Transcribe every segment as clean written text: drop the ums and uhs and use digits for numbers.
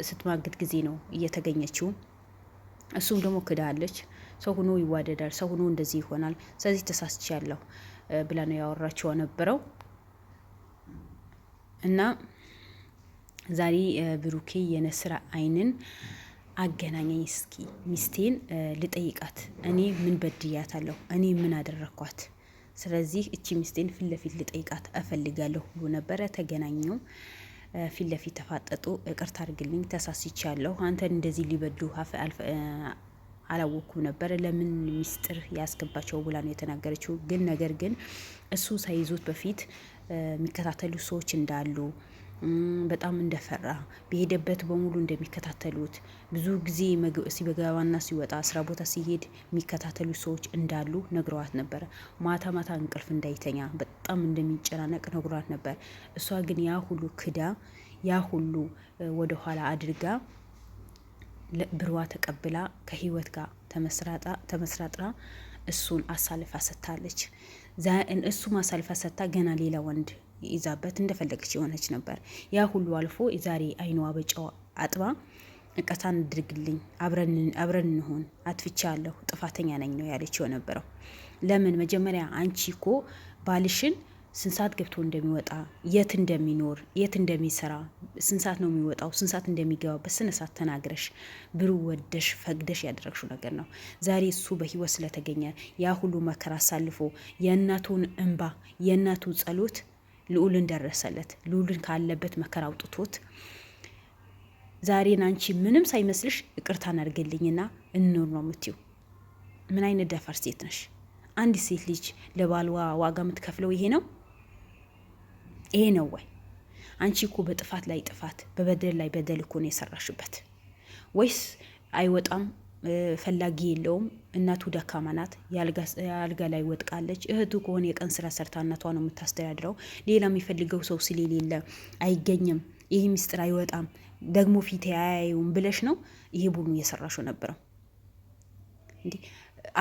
ስትማግድ ጊዜ ነው እየተገኘችው። እሱም ደግሞ ክዳለች። ሰው ሆኖ ይዋደዳል፣ ሰው ሆኖ እንደዚህ ይሆናል። ስለዚህ ተሳስቻለሁ ብላ ነው ያወራችው ነበረው እና ዛሬ ብሩኬ የነስር አይንን አገናኘኝ፣ እስኪ ሚስቴን ልጠይቃት፣ እኔ ምን በድያታለሁ? እኔ ምን አደረኳት? ስለዚህ እቺ ሚስቴን ፊት ለፊት ልጠይቃት እፈልጋለሁ ብሎ ነበረ። ተገናኙ፣ ፊት ለፊት ተፋጠጡ። ይቅርታ አድርግልኝ ተሳስቻለሁ፣ አንተን እንደዚህ ሊበድሉ አላወኩም ነበረ፣ ለምን ሚስጥር ያስገባቸው ብላ ነው የተናገረችው። ግን ነገር ግን እሱ ሳይዙት በፊት የሚከታተሉ ሰዎች እንዳሉ በጣም እንደፈራ በሄደበት በሙሉ እንደሚከታተሉት ብዙ ጊዜ ሲበገባና ሲወጣ ስራ ቦታ ሲሄድ የሚከታተሉ ሰዎች እንዳሉ ነግረዋት ነበረ። ማታ ማታ እንቅልፍ እንዳይተኛ በጣም እንደሚጨናነቅ ነግሯት ነበር። እሷ ግን ያ ሁሉ ክዳ ያ ሁሉ ወደኋላ አድርጋ ብርዋ ተቀብላ ከህይወት ጋር ተመስራጥራ እሱን አሳልፋ ሰጥታለች። እሱም አሳልፋ ሰጥታ ገና ሌላ ወንድ ይዛበት እንደፈለገች የሆነች ነበር። ያ ሁሉ አልፎ ዛሬ አይኗ በጨው አጥባ እቀታን አድርግልኝ፣ አብረን እንሆን፣ አጥፍቻለሁ፣ ጥፋተኛ ነኝ ነው ያለችው ነበረው። ለምን መጀመሪያ አንቺ እኮ ባልሽን ስንት ሰዓት ገብቶ እንደሚወጣ፣ የት እንደሚኖር፣ የት እንደሚሰራ፣ ስንት ሰዓት ነው የሚወጣው፣ ስንት ሰዓት እንደሚገባ በስነ ሰዓት ተናግረሽ ብሩ ወደሽ ፈቅደሽ ያደረግሽው ነገር ነው። ዛሬ እሱ በህይወት ስለተገኘ ያ ሁሉ መከራ አሳልፎ የእናቱን እንባ የእናቱ ጸሎት ልዑልን ደረሰለት። ልዑልን ካለበት መከራ አውጥቶት ዛሬን አንቺ ምንም ሳይመስልሽ ይቅርታን አድርገልኝና እንኖር ነው የምትይው። ምን አይነት ደፋር ሴት ነሽ? አንድ ሴት ልጅ ለባልዋ ዋጋ የምትከፍለው ይሄ ነው? ይሄ ነው ወይ? አንቺ እኮ በጥፋት ላይ ጥፋት በበደል ላይ በደል እኮ ነው የሰራሽበት። ወይስ አይወጣም ፈላጊ የለውም፣ እናቱ ደካማ ናት፣ የአልጋ ላይ ወጥቃለች። እህቱ ከሆነ የቀን ስራ ሰርታ እናቷ ነው የምታስተዳድረው። ሌላ የሚፈልገው ሰው ስለሌለ አይገኝም፣ ይህ ሚስጥር አይወጣም፣ ደግሞ ፊት አያየውም ብለሽ ነው ይሄ ቡኑ እየሰራሽው ነበረው። እንዴ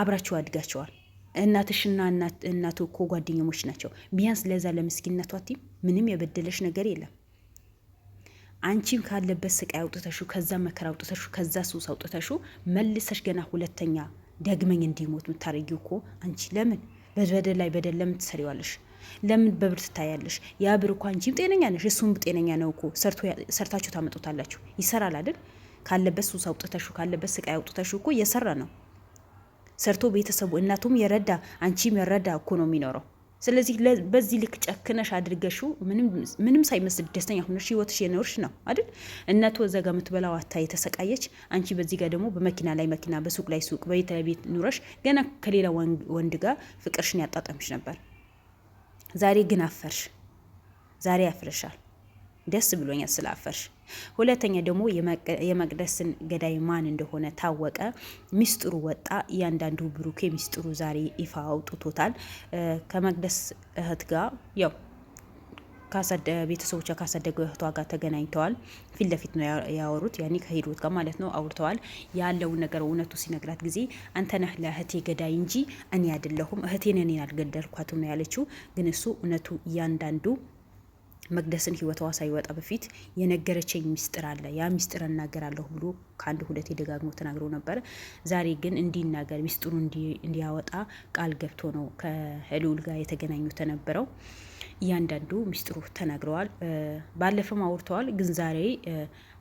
አብራችሁ አድጋቸዋል። እናትሽና እናቱ እኮ ጓደኛሞች ናቸው። ቢያንስ ለዛ ለምስኪንነቷ ምንም የበደለሽ ነገር የለም። አንቺም ካለበት ስቃይ አውጥተሹ፣ ከዛ መከራ አውጥተሹ፣ ከዛ ሱስ አውጥተሹ መልሰሽ ገና ሁለተኛ ደግመኝ እንዲሞት የምታረጊው እኮ አንቺ። ለምን በበደል ላይ በደል ለምን ትሰሪዋለሽ? ለምን በብር ትታያለሽ? ያ ብር እኮ አንቺም ጤነኛ ነሽ፣ እሱም ጤነኛ ነው እኮ። ሰርታችሁ ታመጡታላችሁ። ይሰራል አይደል? ካለበት ሱስ አውጥተሹ፣ ካለበት ስቃይ አውጥተሹ እኮ እየሰራ ነው። ሰርቶ ቤተሰቡ እናቱም የረዳ አንቺም የረዳ እኮ ነው የሚኖረው። ስለዚህ በዚህ ልክ ጨክነሽ አድርገሹ ምንም ሳይመስል ደስተኛ ሆነሽ ህይወትሽ የኖርሽ ነው አይደል? እናቱ እዛ ጋር የምትበላው አታ የተሰቃየች፣ አንቺ በዚህ ጋር ደግሞ በመኪና ላይ መኪና፣ በሱቅ ላይ ሱቅ፣ በቤት ላይ ቤት ኑረሽ ገና ከሌላ ወንድ ጋር ፍቅርሽን ያጣጣምሽ ነበር። ዛሬ ግን አፈርሽ። ዛሬ አፍረሻል። ደስ ብሎኛል ስላፈርሽ። ሁለተኛ ደግሞ የመቅደስን ገዳይ ማን እንደሆነ ታወቀ። ሚስጥሩ ወጣ። እያንዳንዱ ብሩኬ ሚስጥሩ ዛሬ ይፋ አውጥቶታል። ከመቅደስ እህት ጋር ያው ቤተሰቦቿ ካሳደገው እህቷ ጋር ተገናኝተዋል። ፊት ለፊት ነው ያወሩት፣ ያኔ ከሄድወት ጋር ማለት ነው አውርተዋል። ያለውን ነገር እውነቱ ሲነግራት ጊዜ አንተ ነህ ለእህቴ ገዳይ እንጂ እኔ አይደለሁም፣ እህቴን እኔን አልገደልኳትም ነው ያለችው። ግን እሱ እውነቱ እያንዳንዱ መቅደስን ህይወቷ ሳይወጣ በፊት የነገረችኝ ሚስጥር አለ፣ ያ ሚስጥር እናገራለሁ ብሎ ከአንድ ሁለቴ ደጋግሞ ተናግሮ ነበር። ዛሬ ግን እንዲናገር ሚስጥሩ እንዲያወጣ ቃል ገብቶ ነው ከልዑል ጋር የተገናኙ ተነበረው። እያንዳንዱ ሚስጥሩ ተናግረዋል። ባለፈም አውርተዋል። ግን ዛሬ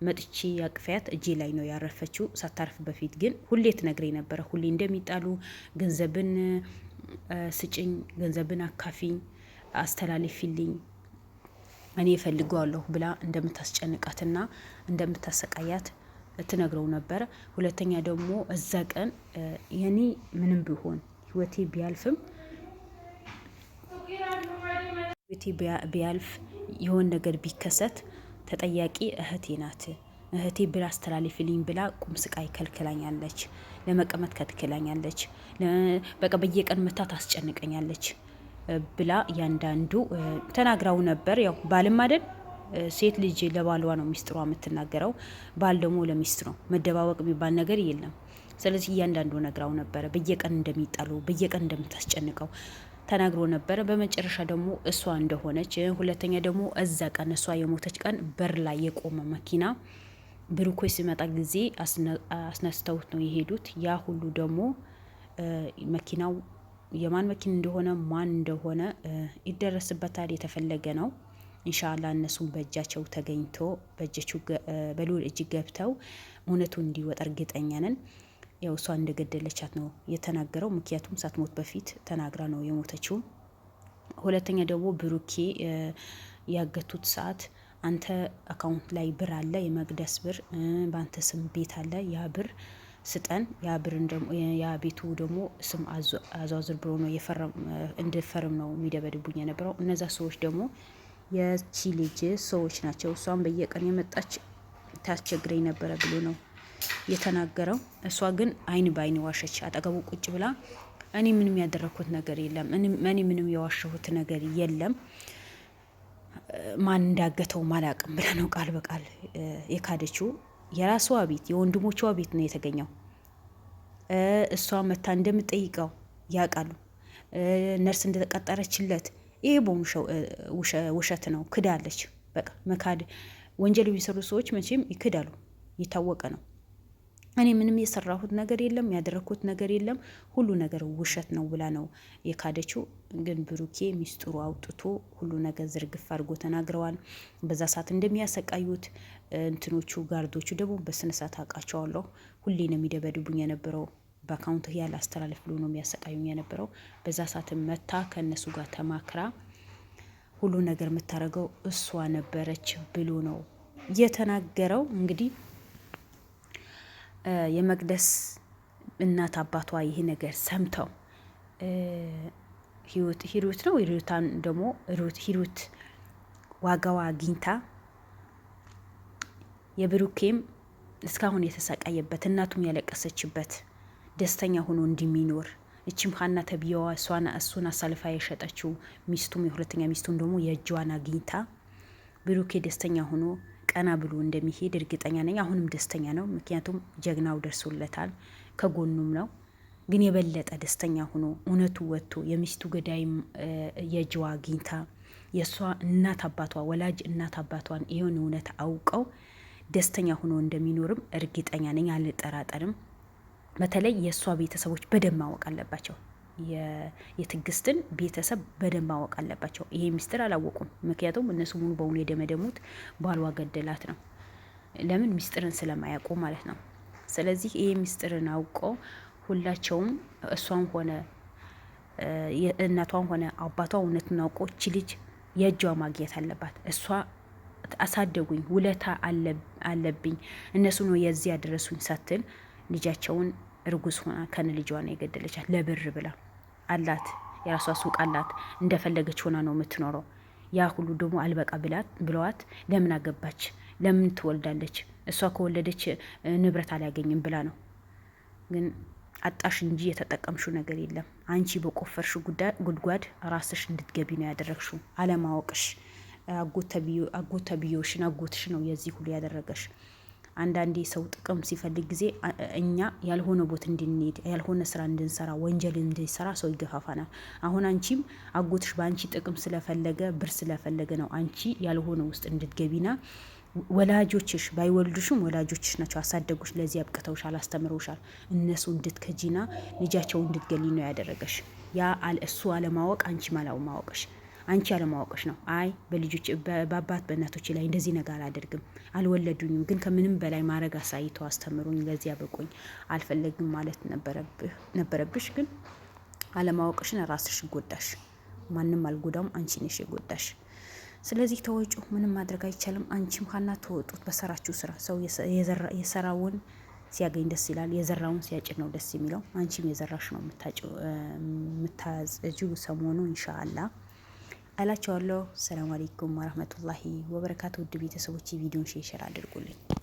መጥቼ ያቅፈያት እጄ ላይ ነው ያረፈችው። ሳታርፍ በፊት ግን ሁሌ ትነግረኝ ነበረ፣ ሁሌ እንደሚጣሉ ገንዘብን ስጭኝ፣ ገንዘብን አካፊኝ፣ አስተላልፊልኝ እኔ እፈልገዋለሁ ብላ እንደምታስጨንቃትና እንደምታሰቃያት ትነግረው ነበር። ሁለተኛ ደግሞ እዛ ቀን የኔ ምንም ቢሆን ህይወቴ ቢያልፍ የሆን ነገር ቢከሰት ተጠያቂ እህቴ ናት። እህቴ ብር አስተላልፍልኝ ብላ ቁም ስቃይ ከልክላኛለች፣ ለመቀመጥ ከልክላኛለች፣ በቃ በየቀን መታ ታስጨንቀኛለች ብላ እያንዳንዱ ተናግራው ነበር። ያው ባልም አይደል ሴት ልጅ ለባሏ ነው ሚስጥሯ የምትናገረው፣ ባል ደግሞ ለሚስት ነው። መደባወቅ የሚባል ነገር የለም። ስለዚህ እያንዳንዱ ነግራው ነበረ። በየቀን እንደሚጣሉ በየቀን እንደምታስጨንቀው ተናግሮ ነበረ። በመጨረሻ ደግሞ እሷ እንደሆነች፣ ሁለተኛ ደግሞ እዛ ቀን እሷ የሞተች ቀን በር ላይ የቆመ መኪና ብሩኮች ሲመጣ ጊዜ አስነስተውት ነው የሄዱት። ያ ሁሉ ደግሞ መኪናው የማን መኪና እንደሆነ ማን እንደሆነ ይደረስበታል፣ የተፈለገ ነው። ኢንሻአላ እነሱም በእጃቸው ተገኝቶ በልዑል እጅ ገብተው እውነቱ እንዲወጣ እርግጠኛ ነን። ያው እሷ እንደገደለቻት ነው የተናገረው። ምክንያቱም ሳትሞት በፊት ተናግራ ነው የሞተችው። ሁለተኛ ደግሞ ብሩኬ ያገቱት ሰዓት አንተ አካውንት ላይ ብር አለ፣ የመቅደስ ብር በአንተ ስም ቤት አለ፣ ያ ብር ስጠን፣ ያ ብር ያ ቤቱ ደግሞ ስም አዟዝር ብሎ ነው እንድፈርም ነው የሚደበድቡኝ የነበረው። እነዛ ሰዎች ደግሞ የቺ ልጅ ሰዎች ናቸው። እሷን በየቀን የመጣች ታስቸግረኝ ነበረ ብሎ ነው የተናገረው። እሷ ግን አይን በአይን ዋሸች። አጠገቡ ቁጭ ብላ እኔ ምንም ያደረኩት ነገር የለም፣ እኔ ምንም የዋሸሁት ነገር የለም፣ ማን እንዳገተው ማላቅም ብላ ነው ቃል በቃል የካደችው። የራሷ ቤት የወንድሞቿ ቤት ነው የተገኘው። እሷ መታ እንደምጠይቀው ያውቃሉ። ነርስ እንደተቀጠረችለት ይሄ ውሸት ነው። ክዳለች። በቃ መካድ ወንጀል የሚሰሩ ሰዎች መቼም ይክዳሉ፣ የታወቀ ነው። እኔ ምንም የሰራሁት ነገር የለም፣ ያደረኩት ነገር የለም፣ ሁሉ ነገር ውሸት ነው ብላ ነው የካደችው። ግን ብሩኬ ሚስጥሩ አውጥቶ ሁሉ ነገር ዝርግፍ አድርጎ ተናግረዋል። በዛ ሰዓት እንደሚያሰቃዩት እንትኖቹ ጋርዶቹ ደግሞ በስነ ስርዓት አውቃቸዋለሁ። ሁሌ ነው የሚደበድቡኝ የነበረው፣ በአካውንት ያለ አስተላለፍ ብሎ ነው የሚያሰቃዩኝ የነበረው። በዛ ሰዓት መታ ከእነሱ ጋር ተማክራ ሁሉ ነገር የምታደርገው እሷ ነበረች ብሎ ነው የተናገረው። እንግዲህ የመቅደስ እናት አባቷ ይሄ ነገር ሰምተው ሂሩት ነው ሂሩታን ደግሞ ሂሩት ዋጋዋ አግኝታ የብሩኬም እስካሁን የተሰቃየበት እናቱም ያለቀሰችበት ደስተኛ ሆኖ እንደሚኖር እቺም ሀና ተብዬዋ እሱን አሳልፋ የሸጠችው ሚስቱም የሁለተኛ ሚስቱም ደግሞ የእጇን አግኝታ ብሩኬ ደስተኛ ሆኖ ቀና ብሎ እንደሚሄድ እርግጠኛ ነኝ። አሁንም ደስተኛ ነው፣ ምክንያቱም ጀግናው ደርሶለታል፣ ከጎኑም ነው። ግን የበለጠ ደስተኛ ሆኖ እውነቱ ወጥቶ የሚስቱ ገዳይም የእጅዋ አግኝታ የእሷ እናት አባቷ ወላጅ እናት አባቷን ይሄን እውነት አውቀው ደስተኛ ሆኖ እንደሚኖርም እርግጠኛ ነኝ፣ አልጠራጠርም። በተለይ የእሷ ቤተሰቦች በደንብ ማወቅ አለባቸው። የትግስትን ቤተሰብ በደንብ ማወቅ አለባቸው። ይሄ ሚስጥር አላወቁም። ምክንያቱም እነሱ ሙሉ በሙሉ የደመደሙት ባልዋ ገደላት ነው። ለምን? ሚስጥርን ስለማያውቁ ማለት ነው። ስለዚህ ይሄ ሚስጥርን አውቀው ሁላቸውም እሷም ሆነ እናቷም ሆነ አባቷ እውነቱን አውቀው እቺ ልጅ የእጇ ማግኘት አለባት። እሷ አሳደጉኝ፣ ውለታ አለብኝ፣ እነሱ ነው የዚህ ያደረሱኝ ሳትል ልጃቸውን እርጉዝ ሆና ከነ ልጇ ነው የገደለቻት። ለብር ብላ አላት፣ የራሷ ሱቅ አላት፣ እንደፈለገች ሆና ነው የምትኖረው። ያ ሁሉ ደግሞ አልበቃ ብለዋት ለምን አገባች? ለምን ትወልዳለች? እሷ ከወለደች ንብረት አላገኝም ብላ ነው። ግን አጣሽ እንጂ የተጠቀምሽው ነገር የለም። አንቺ በቆፈርሽ ጉድጓድ ራስሽ እንድትገቢ ነው ያደረግሽው። አለማወቅሽ አጎት ተብዬሽን አጎትሽ ነው የዚህ ሁሉ ያደረገሽ። አንዳንዴ ሰው ጥቅም ሲፈልግ ጊዜ እኛ ያልሆነ ቦት እንድንሄድ ያልሆነ ስራ እንድንሰራ ወንጀል እንድንሰራ ሰው ይገፋፋናል። አሁን አንቺም አጎትሽ በአንቺ ጥቅም ስለፈለገ ብር ስለፈለገ ነው አንቺ ያልሆነ ውስጥ እንድትገቢና ወላጆችሽ ባይወልዱሽም ወላጆችሽ ናቸው አሳደጉሽ፣ ለዚህ አብቅተውሻል፣ አስተምረውሻል። እነሱ እንድትከጂና ልጃቸው እንድትገሊ ነው ያደረገሽ። ያ እሱ አለማወቅ አንቺ ማወቅሽ አንቺ አለማወቅሽ ነው። አይ በልጆች በአባት በእናቶች ላይ እንደዚህ ነገር አላደርግም፣ አልወለዱኝም፣ ግን ከምንም በላይ ማድረግ አሳይተው አስተምሩኝ፣ ለዚህ ያበቁኝ፣ አልፈለግም ማለት ነበረብሽ። ግን አለማወቅሽን ራስሽ ጎዳሽ። ማንም አልጎዳም፣ አንቺ ነሽ የጎዳሽ። ስለዚህ ተወጩ፣ ምንም ማድረግ አይቻልም። አንቺም ሀና ተወጡት በሰራችሁ ስራ። ሰው የሰራውን ሲያገኝ ደስ ይላል፣ የዘራውን ሲያጭድ ነው ደስ የሚለው። አንቺም የዘራሽ ነው የምታጭጂው ሰሞኑ ኢንሻአላህ አላቸዋለሁ። ሰላም አለይኩም ወራህመቱላሂ ወበረካቱ። ውድ ቤተሰቦች ቪዲዮን ሼር አድርጉልኝ።